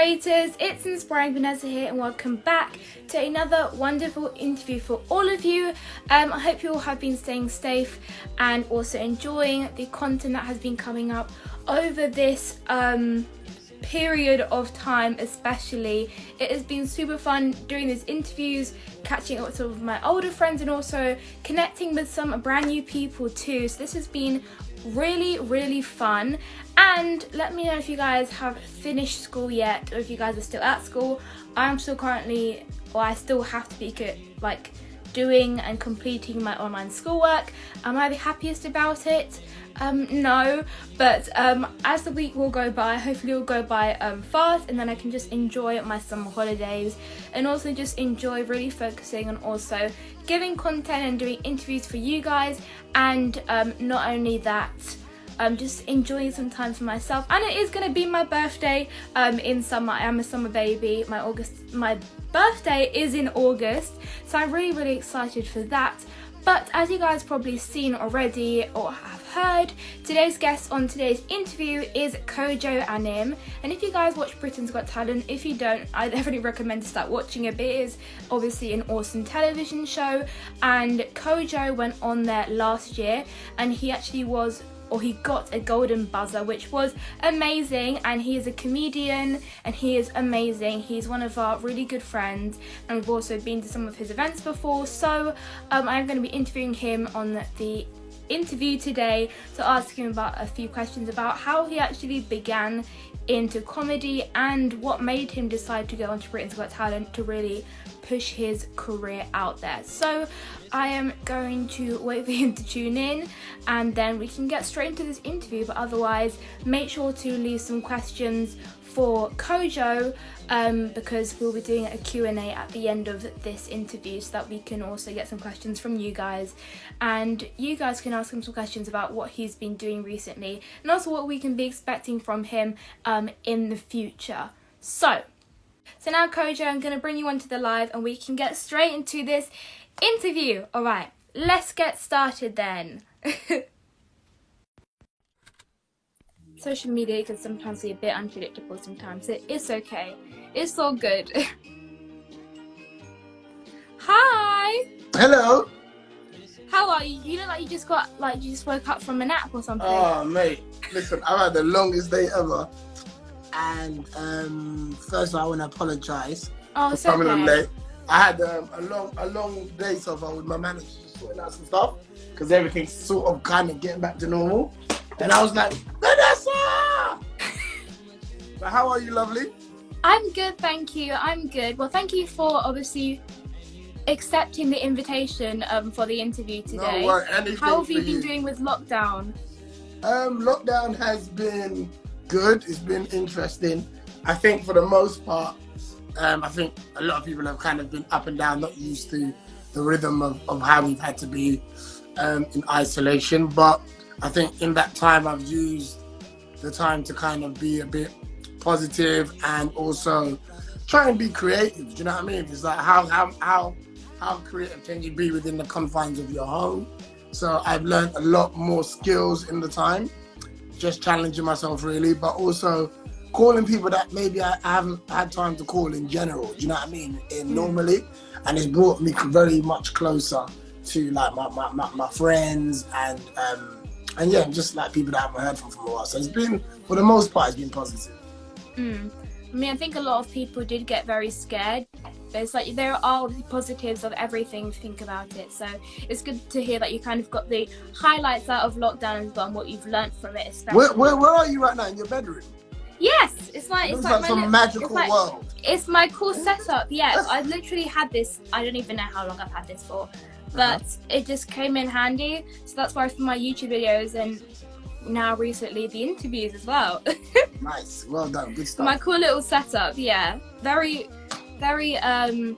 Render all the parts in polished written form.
Inspirators, it's Inspiring Vanessa here and welcome back to another wonderful interview for all of you. I hope you all have been staying safe and also enjoying the content that has been coming up over this period of time. Especially it has been super fun doing these interviews, catching up with some of my older friends and also connecting with some brand new people too. So this has been really fun. And let me know if you guys have finished school yet or if you guys are still at school. I'm still currently, or I still have to be doing and completing my online schoolwork. Am I the happiest about it? No, but as the week will go by, hopefully it will go by fast, and then I can just enjoy my summer holidays and also just enjoy really focusing on also giving content and doing interviews for you guys, and not only that, just enjoying some time for myself. And it is going to be my birthday in summer. I am a summer baby. My birthday is in August, so I'm really excited for that. But as you guys probably seen already or have heard, today's guest on today's interview is Kojo Anim. And if you guys watch Britain's Got Talent, if you don't, I definitely recommend to start watching it. But it is obviously an awesome television show, and Kojo went on there last year and he actually he got a golden buzzer, which was amazing. And he is a comedian and he is amazing. He's one of our really good friends and we've also been to some of his events before. So I'm going to be interviewing him on the interview today to ask him about a few questions about how he actually began into comedy and what made him decide to go on to Britain's Got Talent to really push his career out there. So I am going to wait for him to tune in and then we can get straight into this interview. But otherwise, make sure to leave some questions for Kojo because we'll be doing a Q&A at the end of this interview so that we can also get some questions from you guys, and you guys can ask him some questions about what he's been doing recently and also what we can be expecting from him in the future. So now Kojo, I'm going to bring you onto the live and we can get straight into this interview. Alright, let's get started then. Social media can sometimes be a bit unpredictable sometimes. It's okay. It's all good. Hi! Hello! How are you? You look like you just woke up from a nap or something. Oh mate, listen, I've had the longest day ever. And first of all, I want to apologise for coming on late. I had a long day so far with my manager, just sorting out some stuff because everything's sort of kind of getting back to normal. And I was like, Vanessa! But how are you, lovely? I'm good, thank you. I'm good. Well, thank you for obviously accepting the invitation for the interview today. No worries, anything. How have you been doing with lockdown? Lockdown has been good. It's been interesting. I think for the most part, I think a lot of people have kind of been up and down, not used to the rhythm of how we've had to be in isolation. But I think in that time, I've used the time to kind of be a bit positive and also try and be creative. Do you know what I mean? It's like how creative can you be within the confines of your home? So I've learned a lot more skills in the time, just challenging myself really, but also calling people that maybe I haven't had time to call in general. Do you know what I mean? Normally, and it's brought me very much closer to like my friends and yeah, just like people that I haven't heard from for a while. So it's been, for the most part, it's been positive. I mean, I think a lot of people did get very scared. But it's like there are the positives of everything if you think about it. So it's good to hear that you kind of got the highlights out of lockdown as well and what you've learned from it. Especially. Where are you right now? In your bedroom? Yes, it's like some magical world. It's my cool setup. Yeah, I literally had this. I don't even know how long I've had this for, but it just came in handy. So that's why for my YouTube videos and now recently the interviews as well. Nice, well done, good stuff. My cool little setup. Yeah, very. I don't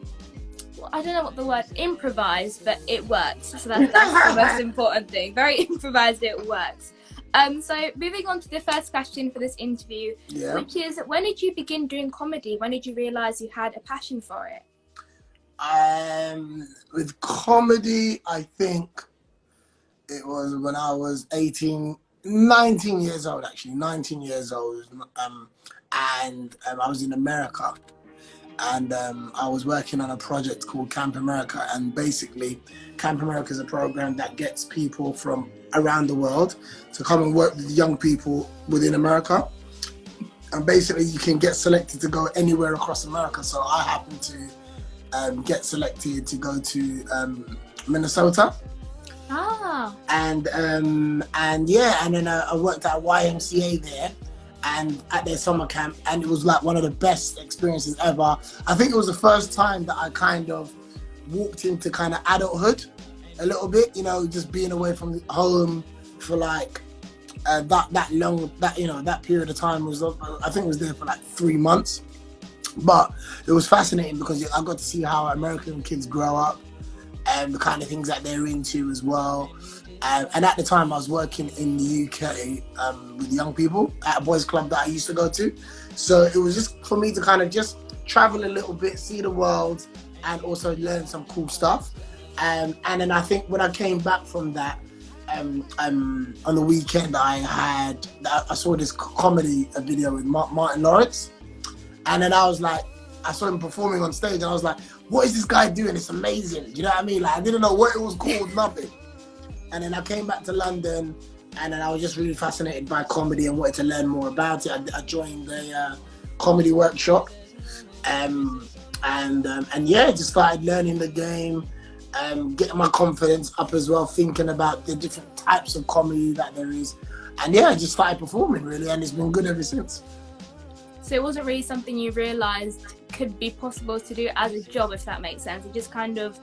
know what the word improvised, but it works. So that's the most important thing. Very improvised, it works. So moving on to the first question for this interview, which is, when did you begin doing comedy? When did you realise you had a passion for it? With comedy, I think it was when I was 18 19 years old, actually, 19 years old. And I was in America. And I was working on a project called Camp America. And basically, Camp America is a program that gets people from around the world to come and work with young people within America. And basically, you can get selected to go anywhere across America. So I happened to get selected to go to Minnesota. Ah. And then I worked at YMCA there, and at their summer camp, and it was like one of the best experiences ever. I think it was the first time that I kind of walked into kind of adulthood a little bit, you know, just being away from home for like that period of time. Was I think it was there for like 3 months, but it was fascinating because I got to see how American kids grow up and the kind of things that they're into as well. And at the time I was working in the UK with young people at a boys club that I used to go to. So it was just for me to kind of just travel a little bit, see the world, and also learn some cool stuff. And then I think when I came back from that, on the weekend I saw this comedy video with Martin Lawrence. And then I was like, I saw him performing on stage and I was like, what is this guy doing? It's amazing. Do you know what I mean? Like, I didn't know what it was called, nothing. And then I came back to London and then I was just really fascinated by comedy and wanted to learn more about it. I joined the comedy workshop and just started learning the game, getting my confidence up as well, thinking about the different types of comedy that there is. And I just started performing really, and it's been good ever since. So it wasn't really something you realised could be possible to do as a job, if that makes sense. It just kind of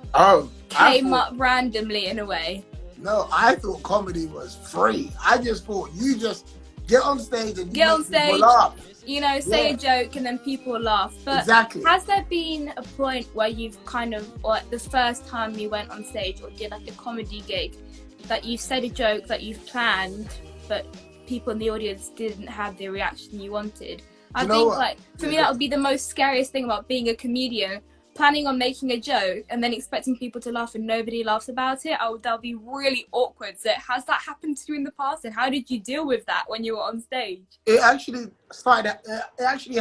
came up randomly in a way. No, I thought comedy was free. I just thought you just get on stage and people laugh. You know, say a joke and then people laugh. But exactly. Has there been a point where you've kind of, or like the first time you went on stage or did like a comedy gig, that you said a joke that you've planned, but people in the audience didn't have the reaction you wanted? I think, like, for me, that would be the most scariest thing about being a comedian, planning on making a joke and then expecting people to laugh and nobody laughs about it. That would be really awkward. So has that happened to you in the past, and how did you deal with that when you were on stage? It actually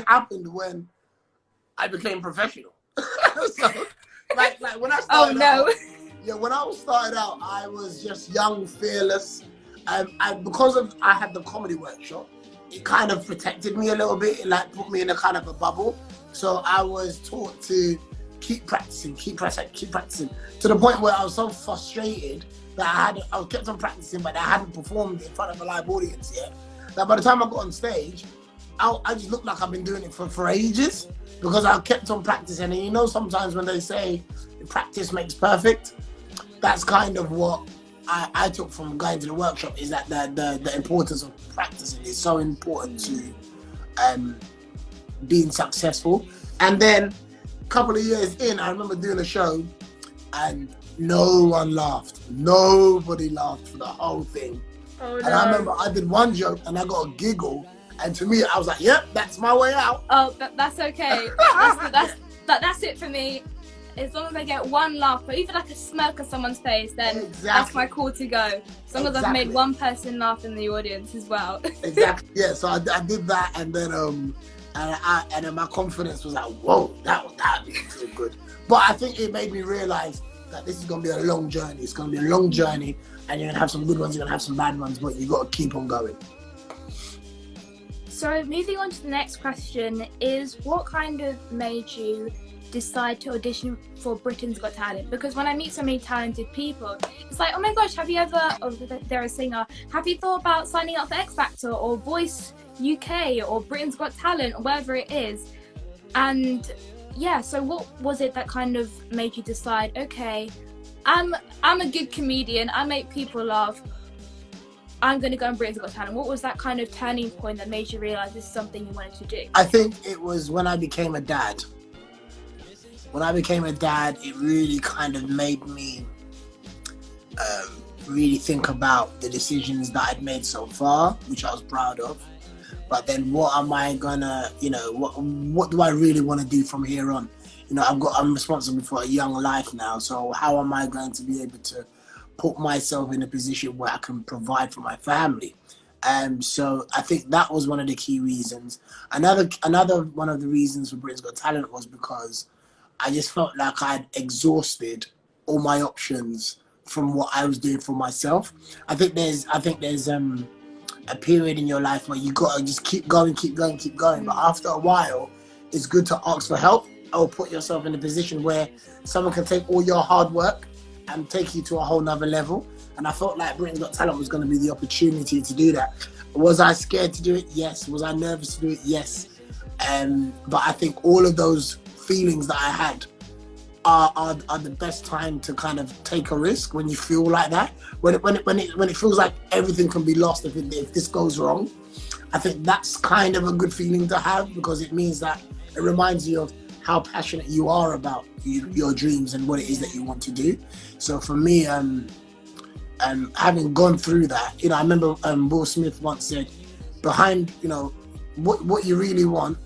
happened when I became professional. So, like when I started when I started out, I was just young, fearless. Because I had the comedy workshop, it kind of protected me a little bit. It like put me in a kind of a bubble. So I was taught to keep practicing, to the point where I was so frustrated that I kept on practicing, but I hadn't performed in front of a live audience yet. That by the time I got on stage, I just looked like I've been doing it for ages because I kept on practicing. And you know, sometimes when they say practice makes perfect, that's kind of what I took from going to the workshop, is that the importance of practicing is so important to being successful. And then a couple of years in, I remember doing a show and no one laughed. Nobody laughed for the whole thing. Oh, no. And I remember I did one joke and I got a giggle, and to me I was like, yep, that's my way out. Oh, that's okay. That's it for me. As long as I get one laugh, or even like a smirk on someo's face, then that's my call to go. As long as I've made one person laugh in the audience as well. Exactly. Yeah. So I did that, and then and then my confidence was like, whoa, that feel good. But I think it made me realize that this is gonna be a long journey. It's gonna be a long journey, and you're gonna have some good ones, you're gonna have some bad ones, but you got to keep on going. So moving on to the next question is, what kind of made you decide to audition for Britain's Got Talent? Because when I meet so many talented people, it's like, oh my gosh, have you ever, or they're a singer, have you thought about signing up for X Factor or Voice UK or Britain's Got Talent or wherever it is? And so what was it that kind of made you decide, okay, I'm a good comedian, I make people laugh, I'm going to go on Britain's Got Talent? What was that kind of turning point that made you realise this is something you wanted to do? I think it was when I became a dad. When I became a dad, it really kind of made me really think about the decisions that I'd made so far, which I was proud of. But then what am I gonna, what do I really want to do from here on? I'm responsible for a young life now. So how am I going to be able to put myself in a position where I can provide for my family? So I think that was one of the key reasons. Another one of the reasons for Britain's Got Talent was because I just felt like I'd exhausted all my options from what I was doing for myself. I think there's a period in your life where you gotta just keep going. But after a while, it's good to ask for help or put yourself in a position where someone can take all your hard work and take you to a whole nother level. And I felt like Britain's Got Talent was going to be the opportunity to do that. Was I scared to do it? Yes. Was I nervous to do it? Yes. But I think all of those feelings that I had are the best time to kind of take a risk when you feel like that. When it feels like everything can be lost if this goes wrong. I think that's kind of a good feeling to have, because it means that it reminds you of how passionate you are about your dreams and what it is that you want to do. So for me, having gone through that, I remember Will Smith once said, behind what you really want,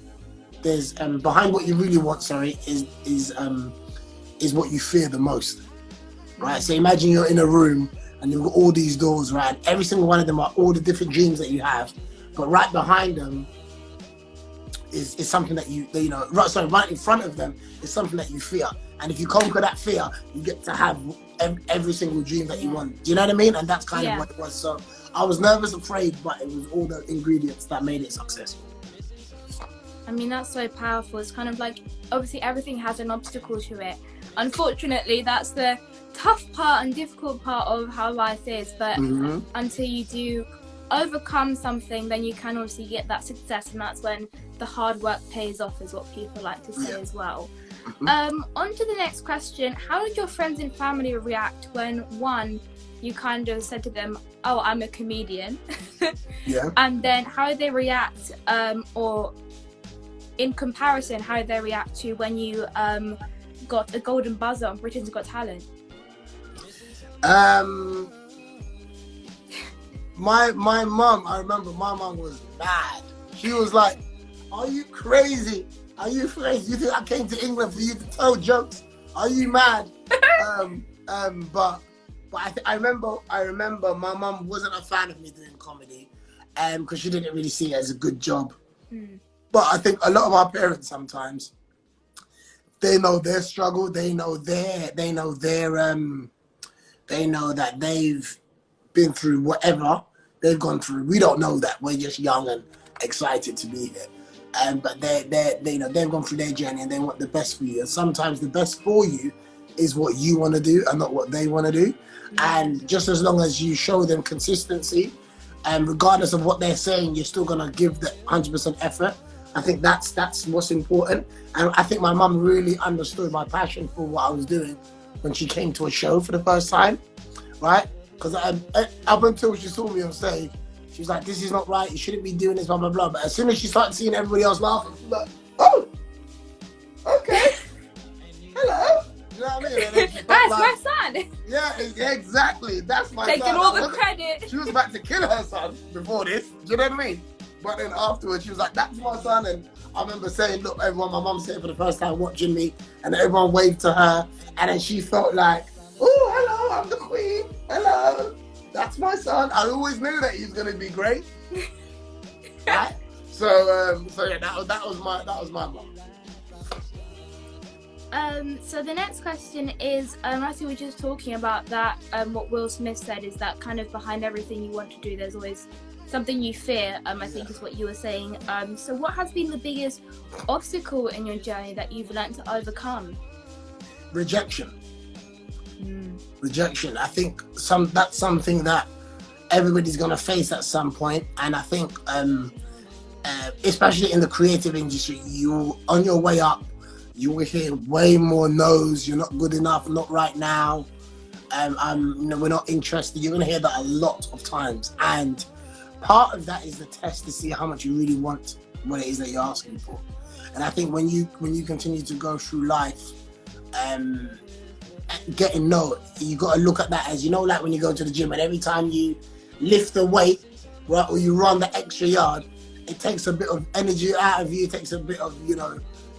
there's behind what you really want, is what you fear the most, right? So imagine you're in a room and you've got all these doors, right? Every single one of them are all the different dreams that you have, but right behind them is something that right in front of them is something that you fear. And if you conquer that fear, you get to have every single dream that you want. Do you know what I mean? And that's kind of what it was. So I was nervous, afraid, but it was all the ingredients that made it successful. I mean, that's so powerful. It's kind of like, obviously everything has an obstacle to it. Unfortunately, that's the tough part and difficult part of how life is. But until you do overcome something, then you can obviously get that success, and that's when the hard work pays off, is what people like to say as well. On to the next question. How did your friends and family react when, one, you kind of said to them, oh, I'm a comedian? And then how did they react, or in comparison, how did they react to when you got a golden buzzer on Britain's Got Talent? My mum, I remember my mum was mad. She was like, are you crazy? Are you crazy? You think I came to England for you to tell jokes? Are you mad? But I remember my mum wasn't a fan of me doing comedy, because she didn't really see it as a good job. But I think a lot of our parents sometimes, they know their struggle, they know that they've been through whatever they've gone through. We don't know that. We're just young and excited to be here. But they've gone through their journey and they want the best for you. And sometimes the best for you is what you want to do and not what they want to do. And just as long as you show them consistency, and regardless of what they're saying, you're still gonna give the 100% effort. I think that's what's important. And I think my mum really understood my passion for what I was doing when she came to a show for the first time, right? Because up until she saw me on stage, she was like, this is not right, you shouldn't be doing this, blah, blah, blah. But as soon as she started seeing everybody else laughing, she was like, oh, okay, hello. You know what I mean? That's my son. Yeah, exactly. That's my son. Taking all the credit. She was about to kill her son before this. Do you know what I mean? But then afterwards, she was like, that's my son. And I remember saying, look, everyone, my mum said for the first time watching me, and everyone waved to her. And then she felt like, oh, hello, I'm the queen. Hello, that's my son. I always knew that he's going to be great. Right? So yeah, that was my mum. So the next question is, as we were just talking about that, what Will Smith said is that kind of behind everything you want to do, there's always something you fear, I think is what you were saying. So what has been the biggest obstacle in your journey that you've learned to overcome? Rejection. Rejection. I think that's something that everybody's going to face at some point. And I think, especially in the creative industry, you on your way up, you will hear way more no's. You're not good enough, not right now. We're not interested. You're going to hear that a lot of times. And part of that is the test to see how much you really want what it is that you're asking for. And I think when you continue to go through life, getting no, you got to look at that as, like when you go to the gym and every time you lift the weight, right, or you run the extra yard, it takes a bit of energy out of you, it takes a bit of,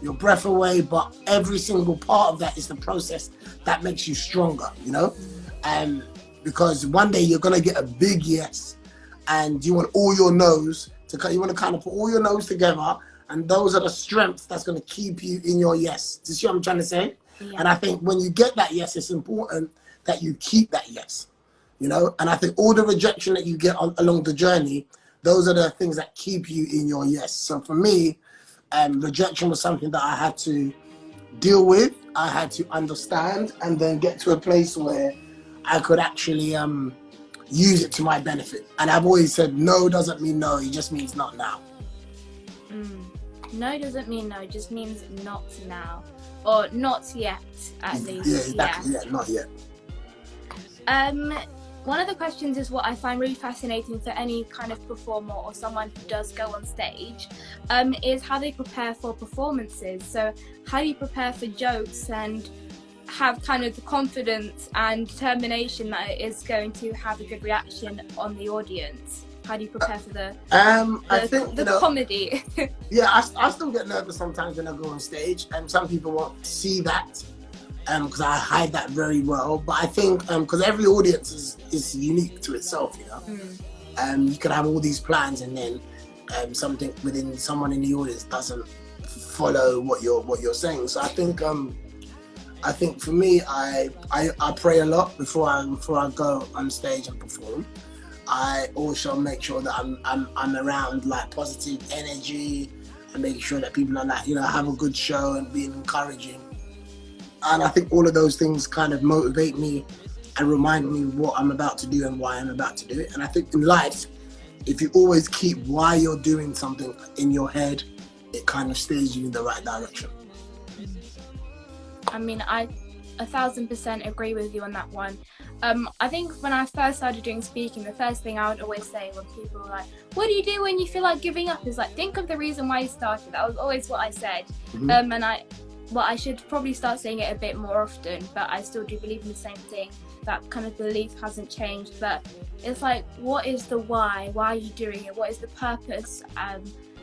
your breath away, but every single part of that is the process that makes you stronger, because one day you're going to get a big yes. and you want all your no's you want to kind of put all your no's together, and those are the strengths that's going to keep you in your yes. Do you see what I'm trying to say? Yeah. And I think when you get that yes, it's important that you keep that yes, you know. And I think all the rejection that you get along the journey, those are the things that keep you in your yes. So for me, rejection was something that I had to deal with, I had to understand, and then get to a place where I could actually use it to my benefit. And I've always said no doesn't mean no, it just means not now. No doesn't mean no, it just means not now, or not yet at least. Yeah, exactly. Yeah, not yet. One of the questions is what I find really fascinating for any kind of performer or someone who does go on stage, is how they prepare for performances. So how do you prepare for jokes and have kind of the confidence and determination that it is going to have a good reaction on the audience? How do you prepare for the I think the comedy? Yeah, I still get nervous sometimes when I go on stage, and some people won't see that because I hide that very well. But I think because every audience is unique to itself, you know. You could have all these plans, and then something within someone in the audience doesn't follow what you're saying. So I think for me, I pray a lot before I go on stage and perform. I also make sure that I'm around like positive energy and making sure that people are like, you know, have a good show and being encouraging. And I think all of those things kind of motivate me and remind me what I'm about to do and why I'm about to do it. And I think in life, if you always keep why you're doing something in your head, it kind of steers you in the right direction. I mean, I 1000% agree with you on that one. I think when I first started doing speaking, the first thing I would always say when people were like, what do you do when you feel like giving up? Is like, think of the reason why you started. That was always what I said. And I should probably start saying it a bit more often, but I still do believe in the same thing. That kind of belief hasn't changed, but it's like, what is the why? Why are you doing it? What is the purpose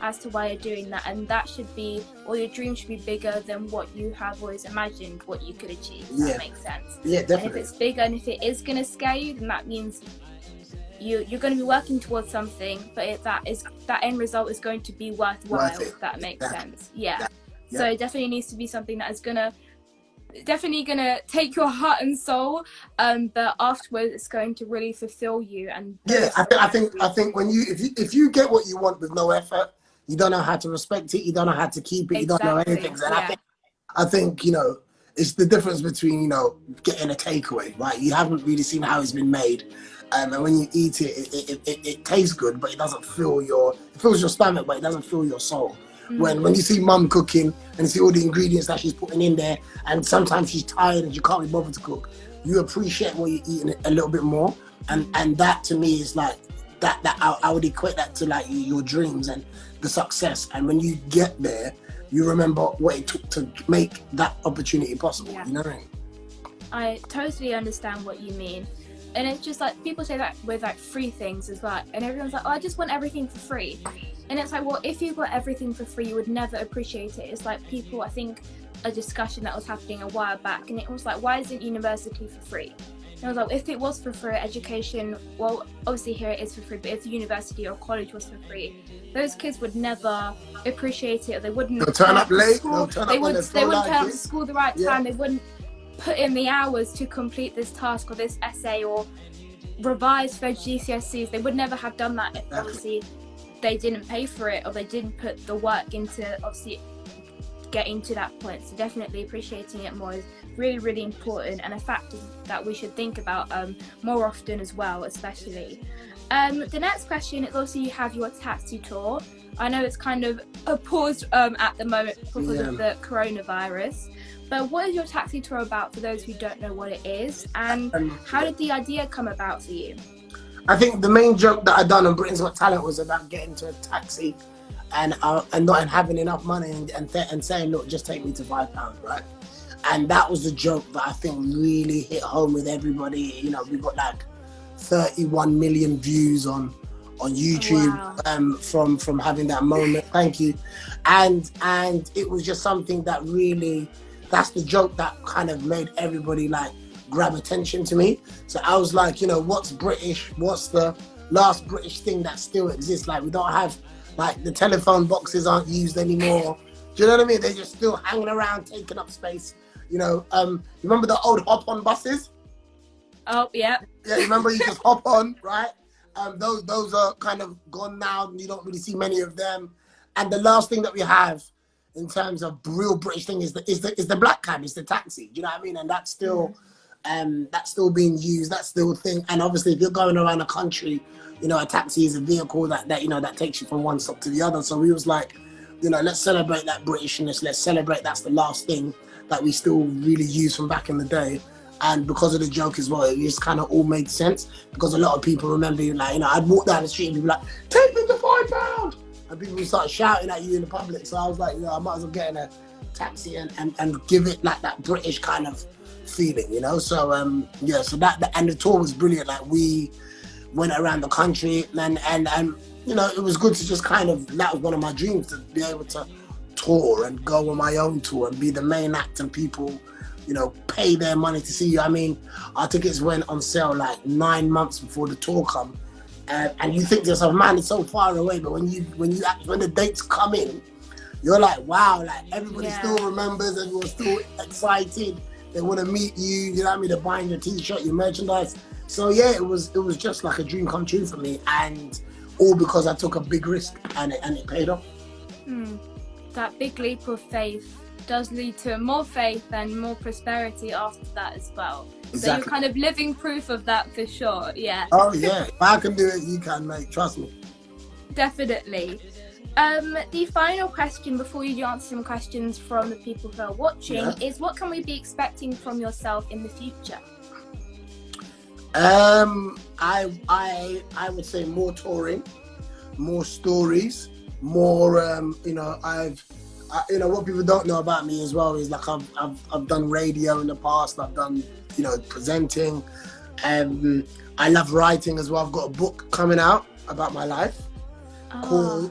as to why you're doing that? And that should be, or your dream should be bigger than what you have always imagined what you could achieve. If that makes sense. Yeah, definitely. And if it's bigger and if it is going to scare you, then that means you're going to be working towards something, but that end result is going to be worthwhile, if that makes sense. Yeah. So it definitely needs to be something that is definitely gonna take your heart and soul, but afterwards it's going to really fulfill you. And I think when if you get what you want with no effort, you don't know how to respect it, you don't know how to keep it, you don't know anything. And I think you know, it's the difference between, you know, getting a takeaway, right? You haven't really seen how it's been made, and when you eat it, it tastes good, but it doesn't fill it fills your stomach, but it doesn't fill your soul. When you see mum cooking and you see all the ingredients that she's putting in there, and sometimes she's tired and she can't be bothered to cook, you appreciate what you're eating a little bit more. And that to me is like that I would equate that to like your dreams and the success. And when you get there, you remember what it took to make that opportunity possible. You know what I mean? I totally understand what you mean. And it's just like, people say that with like free things as well, and everyone's like, oh, I just want everything for free. And it's like, well, if you got everything for free, you would never appreciate it. It's like I think a discussion that was happening a while back, and it was like, why isn't university for free? And I was like, well, if it was for free, education, well, obviously here it is for free, but if university or college was for free, those kids would never appreciate it, or they wouldn't turn up late, they wouldn't turn up to school the right time, they wouldn't put in the hours to complete this task or this essay or revise for GCSEs. They would never have done that if obviously they didn't pay for it, or they didn't put the work into obviously getting to that point. So definitely appreciating it more is really, really important, and a fact that we should think about more often as well, especially. The next question is, obviously you have your taxi tour. I know it's kind of paused at the moment because of the coronavirus, but what is your taxi tour about for those who don't know what it is, and how did the idea come about for you? I think the main joke that I done on Britain's Got Talent was about getting to a taxi and not having enough money and saying, look, just take me to £5, right? And that was the joke that I think really hit home with everybody. You know, we got like 31 million views on YouTube from having that moment. Thank you. And it was just something that really, that's the joke that kind of made everybody like grab attention to me. So I was like, you know, what's British? What's the last British thing that still exists. Like, we don't have, like, the telephone boxes aren't used anymore. Do you know what I mean? They're just still hanging around, taking up space. You know, remember the old hop-on buses? Oh, yeah. Yeah, remember you just hop on, right? Those are kind of gone now, and you don't really see many of them. And the last thing that we have in terms of real British thing is the black cab, it's the taxi. Do you know what I mean? And that's still being used. That's still a thing. And obviously, if you're going around the country, you know, a taxi is a vehicle that you know that takes you from one stop to the other. So we was like, you know, let's celebrate that Britishness. Let's celebrate that's the last thing that we still really use from back in the day. And because of the joke as well, it just kind of all made sense, because a lot of people remember, like, you know, I'd walk down the street and people like, take me to £5, and people would start shouting at you in the public. So I was like, you know, I might as well get in a taxi and give it like that British kind of feeling, you know. So yeah, so that and the tour was brilliant. Like, we went around the country, and you know, it was good to just kind of, that was one of my dreams, to be able to tour and go on my own tour and be the main act, and people, you know, pay their money to see you. I mean, our tickets went on sale like 9 months before the tour come, and you think to yourself, man, it's so far away. But when the dates come in, you're like, wow, like everybody still remembers, everyone's still excited. They want to meet you. You know what I mean? They're buying your T-shirt, your merchandise. So yeah, it was just like a dream come true for me, and all because I took a big risk, and it paid off. That big leap of faith does lead to more faith and more prosperity after that as well. Exactly. So you're kind of living proof of that for sure. Yeah. Oh yeah, if I can do it, you can, mate. Trust me. Definitely. The final question before you answer some questions from the people who are watching is, what can we be expecting from yourself in the future? I would say more touring, more stories, more you know, you know, what people don't know about me as well is, like, I've done radio in the past. I've done, you know, presenting. I love writing as well. I've got a book coming out about my life.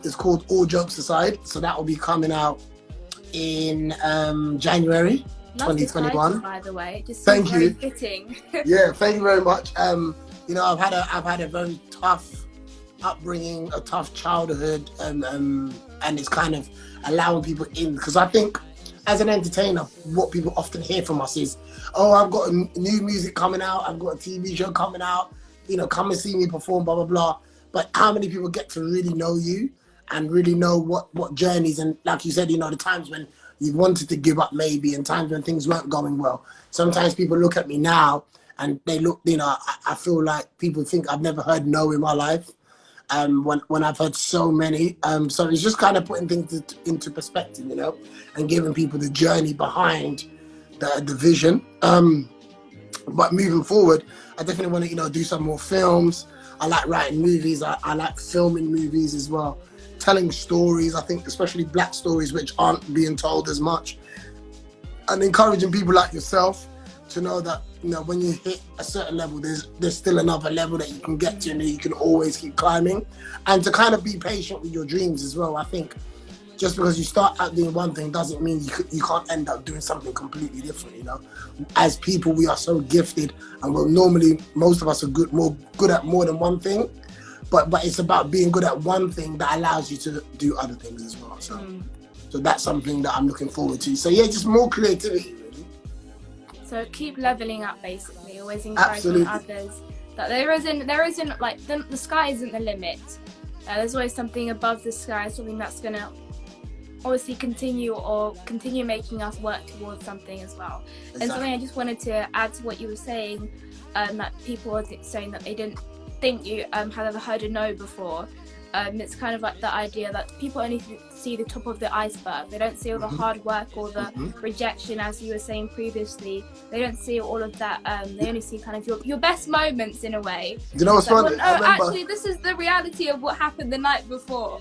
It's called All Jokes Aside. So that will be coming out in January 2021. Title, by the way, just thank you. Very fitting. Yeah, thank you very much. You know, I've had a very tough upbringing, a tough childhood, and it's kind of allowing people in, because I think as an entertainer, what people often hear from us is, oh, I've got new music coming out, I've got a TV show coming out, you know, come and see me perform, blah blah blah. But how many people get to really know you and really know what journeys, and like you said, you know, the times when you wanted to give up maybe, and times when things weren't going well. Sometimes people look at me now and they look, you know, I feel like people think I've never heard no in my life. When I've heard so many. So it's just kind of putting things into perspective, you know, and giving people the journey behind the vision. But moving forward, I definitely want to, you know, do some more films. I like writing movies. I like filming movies as well. Telling stories, I think, especially black stories, which aren't being told as much. And encouraging people like yourself to know that, you know, when you hit a certain level, there's still another level that you can get to, and you can always keep climbing. And to kind of be patient with your dreams as well. I think just because you start out doing one thing doesn't mean you can't end up doing something completely different, you know. As people, we are so gifted, and most of us are more good at more than one thing. But it's about being good at one thing that allows you to do other things as well. So that's something that I'm looking forward to. So yeah, just more creativity. So keep leveling up, basically, always encouraging others that there isn't like the sky isn't the limit. There's always something above the sky, something that's gonna obviously continue making us work towards something as well. Exactly. And something I just wanted to add to what you were saying, that people are saying that they didn't think you had ever heard a no before. It's kind of like the idea that people only see the top of the iceberg. They don't see all the hard work or the rejection, as you were saying previously. They don't see all of that. They only see kind of your best moments in a way. You know what's funny? Well, no, actually, this is the reality of what happened the night before.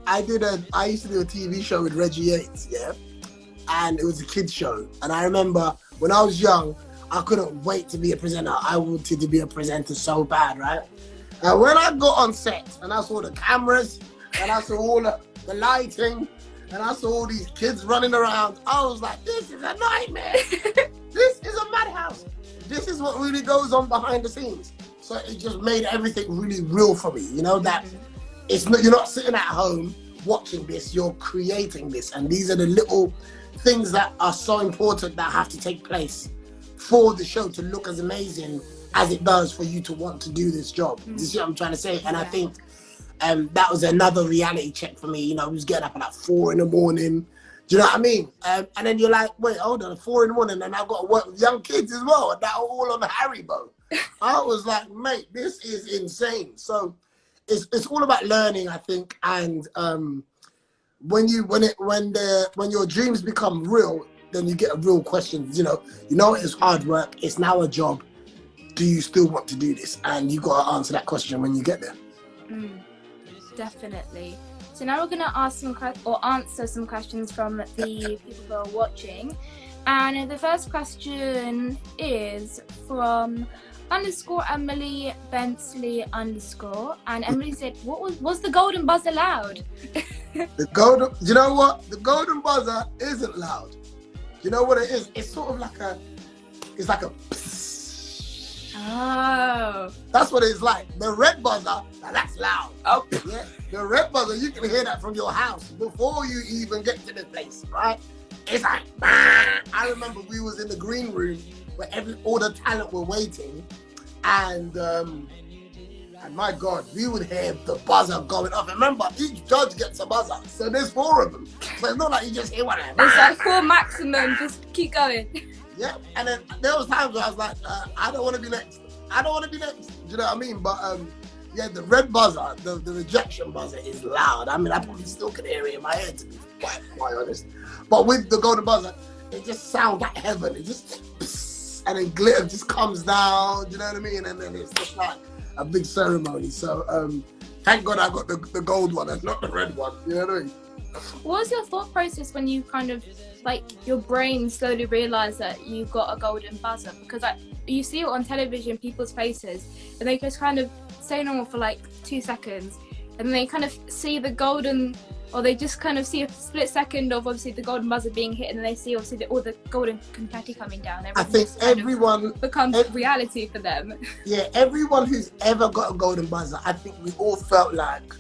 I used to do a TV show with Reggie Yates, yeah? And it was a kids show. And I remember when I was young, I couldn't wait to be a presenter. I wanted to be a presenter so bad, right? And when I got on set and I saw the cameras and I saw all the lighting and I saw all these kids running around, I was like, this is a nightmare. This is a madhouse. This is what really goes on behind the scenes. So it just made everything really real for me, you know, that it's not, you're not sitting at home watching this, you're creating this. And these are the little things that are so important that have to take place for the show to look as amazing as it does for you to want to do this job. You see what I'm trying to say? And I think that was another reality check for me. You know, I was getting up at like 4 a.m. Do you know what I mean? And then you're like, wait, hold on, 4 a.m, and I've got to work with young kids as well, and that all on the Haribo. I was like, mate, this is insane. So it's all about learning, I think, and when your dreams become real, then you get a real question. You know it's hard work. It's now a job. Do you still want to do this? And you got to answer that question when you get there. Definitely. So now we're going to answer some questions from the people who are watching. And the first question is from _Emily Bentley _. And Emily said, was the golden buzzer loud? You know what? The golden buzzer isn't loud. You know what it is? It's sort of like it's like a psst. Oh. That's what it's like. The red buzzer, now that's loud. Oh. Yeah. The red buzzer, you can hear that from your house before you even get to the place, right? It's like, I remember we was in the green room where all the talent were waiting, and my God, we would hear the buzzer going off. Remember, each judge gets a buzzer, so there's 4 of them. So it's not like you just hear one of them. It's like 4 maximum, just keep going. Yeah, and then there was times where I was like, I don't want to be next. I don't want to be next. Do you know what I mean? But yeah, the red buzzer, the rejection buzzer is loud. I mean, I probably still can hear it in my head, to be quite honest. But with the golden buzzer, it just sounds like heaven. It just, psst, and then glitter just comes down. Do you know what I mean? And then it's just like a big ceremony. So thank God I got the gold one and not the red one. You know what I mean? What was your thought process when you kind of, like, your brain slowly realised that you got a golden buzzer? Because you see it on television, people's faces, and they just kind of stay normal for like 2 seconds, and then they kind of see the golden, or they just kind of see a split second of obviously the golden buzzer being hit, and then they see obviously all the golden confetti coming down. I think everyone becomes reality for them. Yeah, everyone who's ever got a golden buzzer, I think we all felt like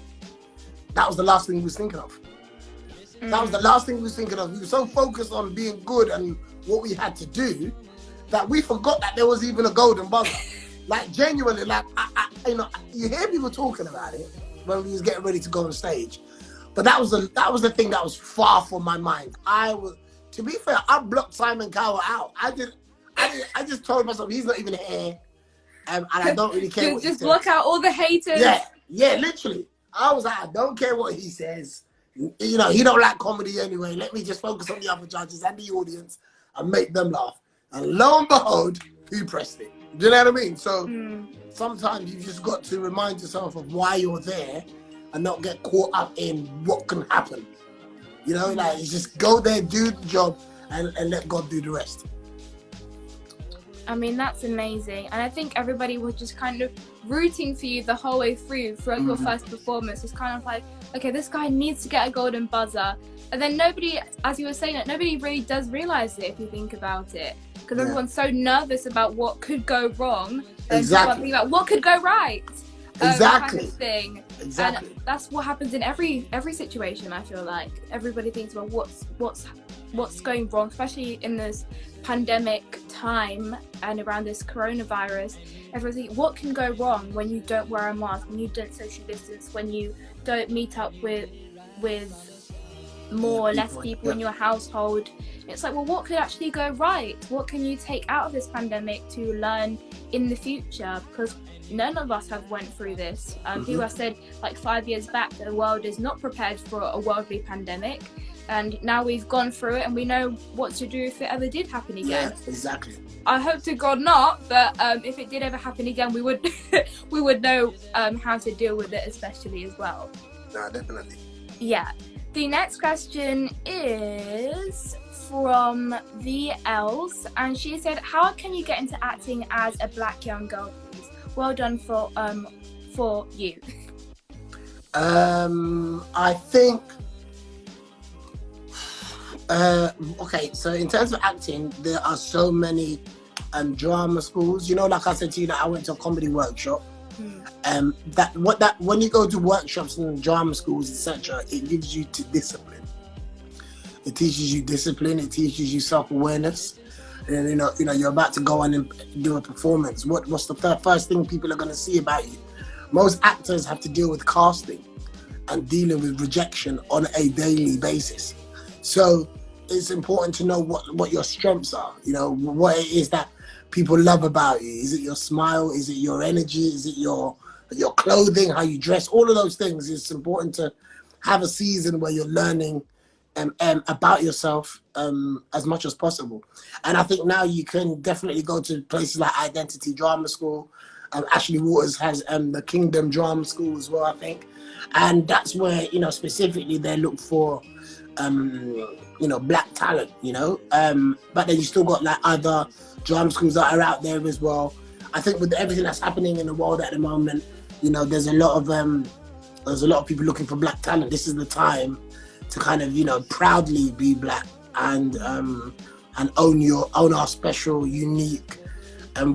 that was the last thing we was thinking of. That was the last thing we was thinking of. We were so focused on being good and what we had to do that we forgot that there was even a golden buzzer. Like, genuinely, like, you hear people talking about it when we was getting ready to go on stage, but that was the thing that was far from my mind. To be fair, I blocked Simon Cowell out. I just told myself he's not even here, and I don't really care. What just block out all the haters. Yeah, literally. I was like, I don't care what he says. You know, he don't like comedy anyway. Let me just focus on the other judges and the audience and make them laugh. And lo and behold, he pressed it. Do you know what I mean? So sometimes you've just got to remind yourself of why you're there and not get caught up in what can happen. You know, like, you just go there, do the job, and let God do the rest. I mean, that's amazing. And I think everybody was just kind of rooting for you the whole way throughout your first performance. It's kind of like, okay, this guy needs to get a golden buzzer. And then nobody, as you were saying, that nobody really does realise it if you think about it. Because everyone's so nervous about what could go wrong. And thinking about what could go right. Exactly. Kind of thing. Exactly. And that's what happens in every situation, I feel like. Everybody thinks about what's going wrong, especially in this pandemic time and around this coronavirus. Everything, what can go wrong when you don't wear a mask, when you don't social distance, when you don't meet up with more or less people in your household. It's like, well, what could actually go right? What can you take out of this pandemic to learn in the future? Because none of us have went through this. People have said like 5 years back that the world is not prepared for a worldly pandemic, and now we've gone through it and we know what to do if it ever did happen again. Yeah, exactly. I hope to God not, but if it did ever happen again, we would we would know how to deal with it, especially as well. No, definitely. Yeah. The next question is from VLs, and she said, how can you get into acting as a black young girl, please? Well done for you. I think okay, so in terms of acting, there are so many drama schools. You know, like I said to you, that I went to a comedy workshop. When you go to workshops in drama schools, etc., it gives you to discipline. It teaches you discipline. It teaches you self-awareness. And you know, you're about to go on and do a performance. What's the first thing people are going to see about you? Most actors have to deal with casting and dealing with rejection on a daily basis. So it's important to know what your strengths are. You know, what it is that people love about you. Is it your smile? Is it your energy? Is it your clothing, how you dress? All of those things. It's important to have a season where you're learning about yourself as much as possible. And I think now you can definitely go to places like Identity Drama School. Ashley Waters has the Kingdom Drama School as well, I think. And that's where, you know, specifically they look for, you know, black talent, you know. But then you still got like other drama schools that are out there as well. I think with everything that's happening in the world at the moment, you know, there's a lot of people looking for black talent. This is the time to kind of, you know, proudly be black and own our special, unique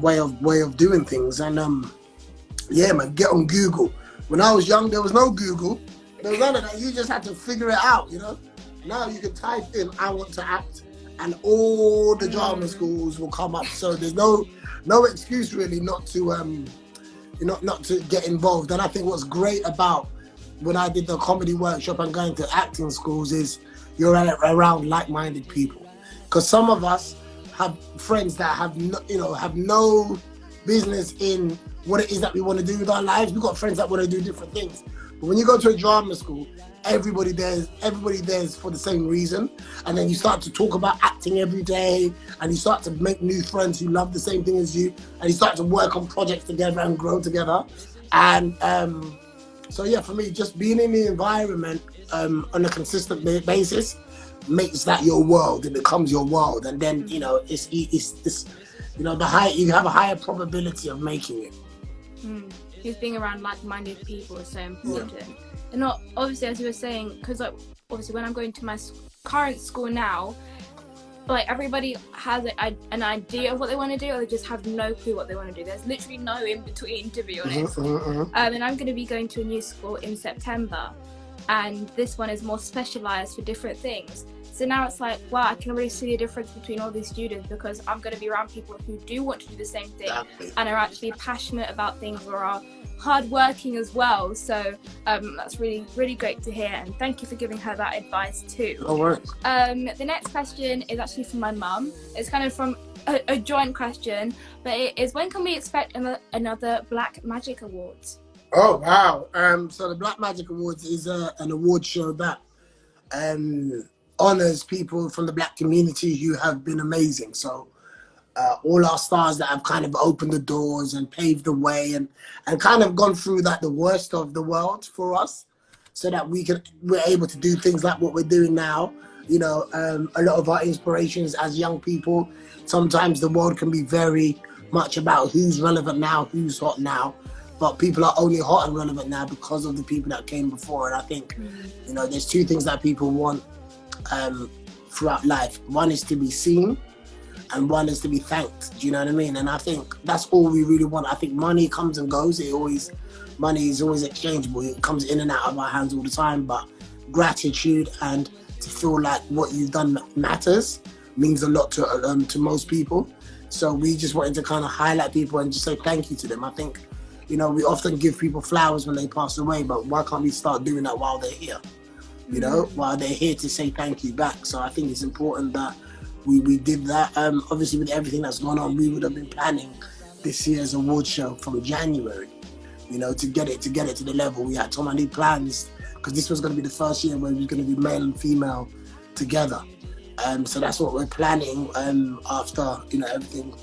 way of doing things. And yeah, man, get on Google. When I was young, there was no Google. There was none of that. You just had to figure it out, you know. Now you can type in "I want to act," and all the drama schools will come up. So there's no excuse really not to not to get involved. And I think what's great about when I did the comedy workshop and going to acting schools is you're around like-minded people. Because some of us have friends that have no business in what it is that we want to do with our lives. We've got friends that want to do different things. But when you go to a drama school, everybody there's for the same reason. And then you start to talk about acting every day, and you start to make new friends who love the same thing as you, and you start to work on projects together and grow together. And so yeah, for me, just being in the environment on a consistent basis makes that your world. It becomes your world, and then you know it's you know you have a higher probability of making it. Just being around like-minded people is so important. Yeah. And not obviously, as you were saying, because like obviously when I'm going to my current school now, like everybody has an idea of what they want to do, or they just have no clue what they want to do. There's literally no in between, to be honest. And I'm going to be going to a new school in September, and this one is more specialized for different things. So now it's like, wow, I can really see the difference between all these students, because I'm going to be around people who do want to do the same thing and are actually passionate about things, or are hardworking as well. So that's really, really great to hear. And thank you for giving her that advice too. No worries. The next question is actually from my mum. It's kind of from a joint question, but it is, when can we expect another Black Magic Awards? Oh, wow. So the Black Magic Awards is an award show that honors people from the Black community who have been amazing. So all our stars that have kind of opened the doors and paved the way and kind of gone through that the worst of the world for us, so that we're able to do things like what we're doing now. You know, a lot of our inspirations as young people, sometimes the world can be very much about who's relevant now, who's hot now. But people are only hot and relevant now because of the people that came before. And I think, you know, there's two things that people want throughout life. One is to be seen, and one is to be thanked. Do you know what I mean? And I think that's all we really want. I think money comes and goes. Money is always exchangeable. It comes in and out of our hands all the time. But gratitude and to feel like what you've done matters means a lot to most people. So we just wanted to kind of highlight people and just say thank you to them. I think, you know, we often give people flowers when they pass away, but why can't we start doing that while they're here? You know, while they're here to say thank you back. So I think it's important that we did that. Obviously, with everything that's gone on, we would have been planning this year's award show from January, you know, to get it to the level. We had so many plans, because this was going to be the first year where we were going to be male and female together. So that's what we're planning after, you know, everything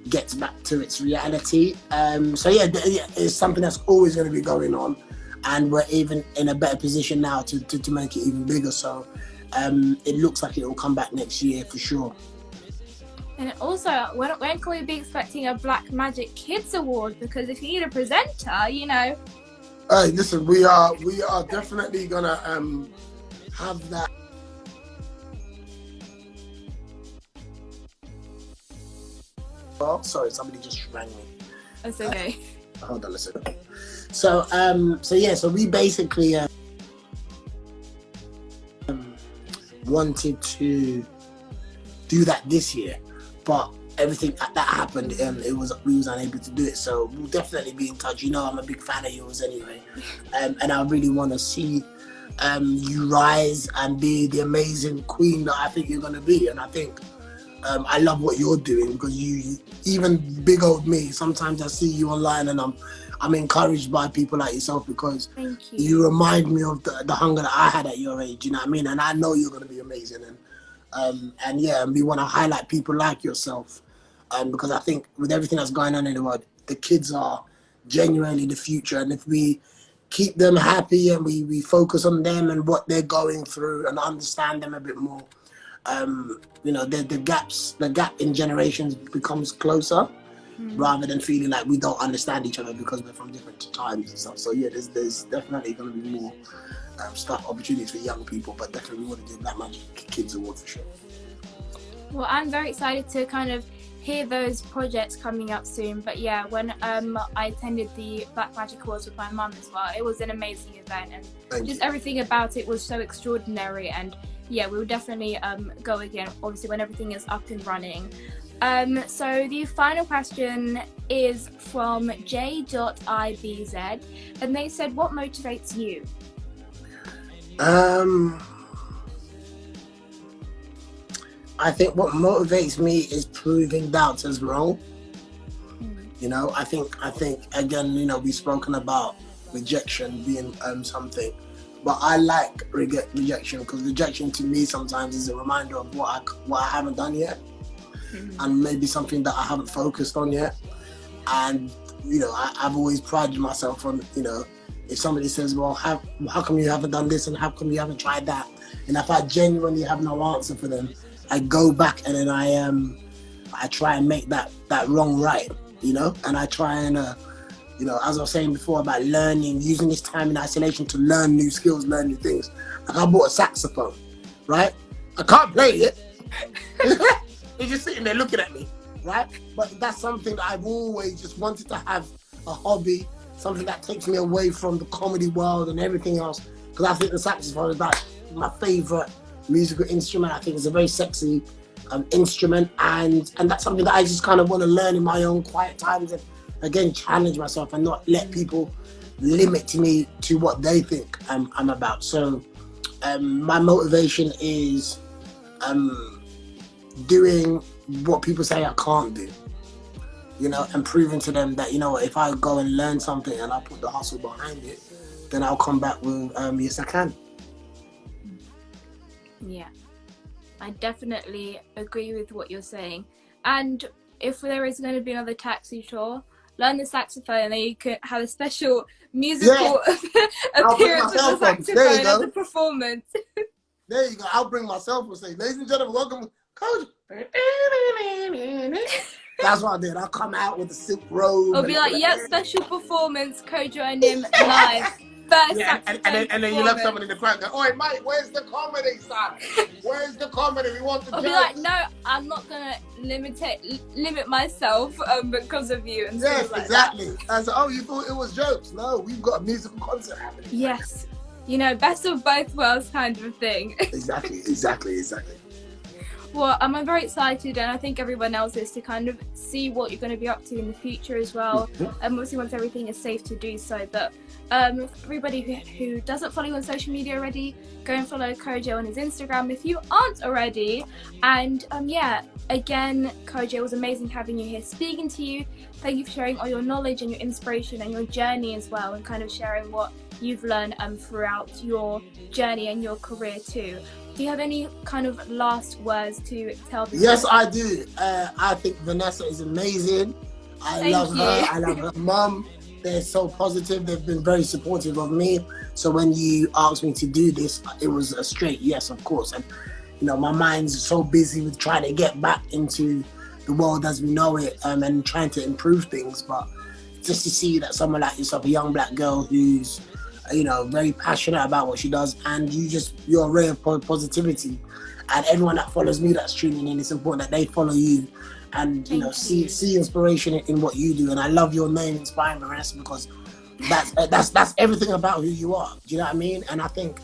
gets back to its reality. So yeah, it's something that's always going to be going on, and we're even in a better position now to make it even bigger. So it looks like it will come back next year for sure. And also, when can we be expecting a Black Magic Kids Award? Because if you need a presenter, you know. Hey, listen, we are definitely gonna have that. well. Sorry, somebody just rang me. That's okay. Hold on a second. So we basically wanted to do that this year, but everything that happened, we was unable to do it. So we'll definitely be in touch. You know, I'm a big fan of yours anyway, and I really want to see you rise and be the amazing queen that I think you're going to be. And I think I love what you're doing, because you, even big old me, sometimes I see you online and I'm encouraged by people like yourself, because Thank you. You remind me of the hunger that I had at your age. You know what I mean? And I know you're going to be amazing. And we want to highlight people like yourself, because I think with everything that's going on in the world, the kids are genuinely the future. And if we keep them happy and we focus on them and what they're going through and understand them a bit more, the gap in generations becomes closer, rather than feeling like we don't understand each other because we're from different times and stuff. So yeah, there's definitely going to be more opportunities for young people, but definitely we want to do Black Magic Kids Award for sure. Well, I'm very excited to kind of hear those projects coming up soon. But yeah, when I attended the Black Magic Awards with my mum as well, it was an amazing event, and everything about it was so extraordinary. And yeah, we will definitely go again, obviously, when everything is up and running. So the final question is from J.IBZ, and they said, what motivates you? I think what motivates me is proving doubters wrong. You know, I think again, you know, we've spoken about rejection being something, but I like rejection, because rejection to me sometimes is a reminder of what I haven't done yet, and maybe something that I haven't focused on yet. And you know, I've always prided myself on, you know, if somebody says, well, how come you haven't done this and how come you haven't tried that, and if I genuinely have no answer for them, I go back and then I try and make that wrong right, you know, and I try and you know, as I was saying before about learning, using this time in isolation to learn new skills, learn new things. Like I bought a saxophone, right? I can't play it. He's just sitting there looking at me, right? But that's something that I've always just wanted to have, a hobby, something that takes me away from the comedy world and everything else. Because I think the saxophone is like my favorite musical instrument. I think it's a very sexy instrument, and that's something that I just kind of want to learn in my own quiet times, and again challenge myself and not let people limit me to what they think I'm about. So my motivation is doing what people say I can't do, you know, and proving to them that, you know what, if I go and learn something and I put the hustle behind it, then I'll come back with yes I can. Yeah, I definitely agree with what you're saying. And if there is going to be another taxi tour, learn the saxophone, and then you could have a special musical appearance with the saxophone as a performance. There you go. I'll bring myself and say, ladies and gentlemen, welcome, Kojo. That's what I did. I'll come out with a silk robe. It'll be like, yep, special performance, Kojo Anim live. And then you left someone in the crowd and go, oi mate, where's the comedy, son? Where's the comedy? We want the jokes. I'll be like, no, I'm not gonna limit myself because of you. And yes, like exactly. And so, oh, you thought it was jokes? No, we've got a musical concert happening. Yes, you know, best of both worlds kind of a thing. Exactly. Well, I'm very excited, and I think everyone else is, to kind of see what you're going to be up to in the future as well. Obviously, once everything is safe to do so. But for everybody who doesn't follow you on social media already, go and follow Kojo on his Instagram if you aren't already. And yeah, again, Kojo, it was amazing having you here, speaking to you. Thank you for sharing all your knowledge and your inspiration and your journey as well, and kind of sharing what you've learned throughout your journey and your career too. Do you have any kind of last words to tell the Yes, I do. I think Vanessa is amazing. I love her. I love her mum. They're so positive. They've been very supportive of me. So when you asked me to do this, it was a straight yes, of course. And you know, my mind's so busy with trying to get back into the world as we know it, and trying to improve things. But just to see that someone like yourself, a young black girl who's, you know, very passionate about what she does, and you're a ray of positivity, and everyone that follows me that's tuning in, it's important that they follow you and Thank you. see inspiration in what you do. And I love your name, Inspiring Vanessa, because that's everything about who you are. Do you know what I mean? And I think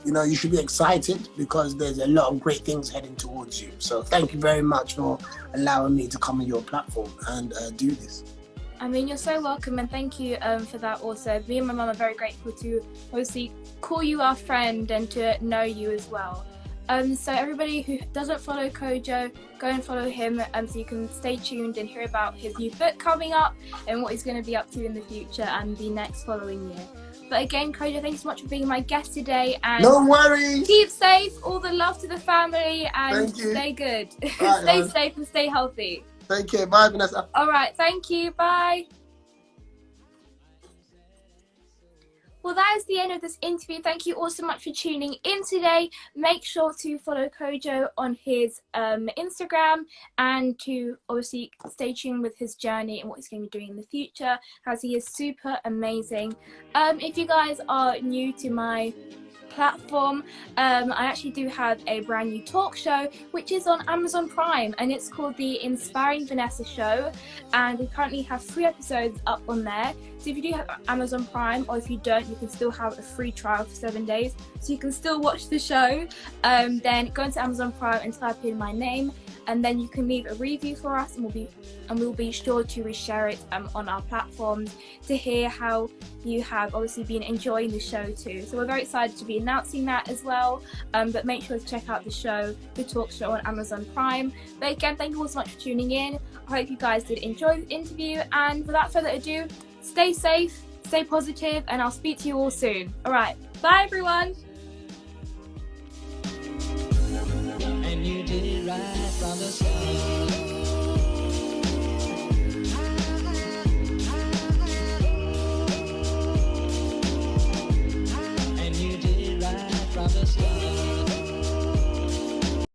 you should be excited because there's a lot of great things heading towards you. So thank you very much for allowing me to come on your platform and do this. I mean, you're so welcome, and thank you for that also. Me and my mum are very grateful to obviously call you our friend and to know you as well. So everybody who doesn't follow Kojo, go and follow him so you can stay tuned and hear about his new book coming up and what he's going to be up to in the future and the next following year. But again, Kojo, thank you so much for being my guest today. And no worries. Keep safe. All the love to the family, and stay good. Right, stay safe and stay healthy. Take care. Bye, Vanessa. All right. Thank you. Bye. Well, that is the end of this interview. Thank you all so much for tuning in today. Make sure to follow Kojo on his Instagram and to obviously stay tuned with his journey and what he's going to be doing in the future, as he is super amazing. If you guys are new to my platform, I actually do have a brand new talk show which is on Amazon Prime, and it's called the Inspiring Vanessa Show, and we currently have 3 episodes up on there. So if you do have Amazon Prime, or if you don't, you can still have a free trial for 7 days, so you can still watch the show. Then go into Amazon Prime and type in my name, and then you can leave a review for us, and we'll be sure to reshare it on our platforms to hear how you have obviously been enjoying the show too. So we're very excited to be announcing that as well. But make sure to check out the show, the talk show on Amazon Prime. But again, thank you all so much for tuning in. I hope you guys did enjoy the interview, and without further ado, stay safe, stay positive, and I'll speak to you all soon. All right, bye everyone. And you did it right from the start. And you did it right from the start.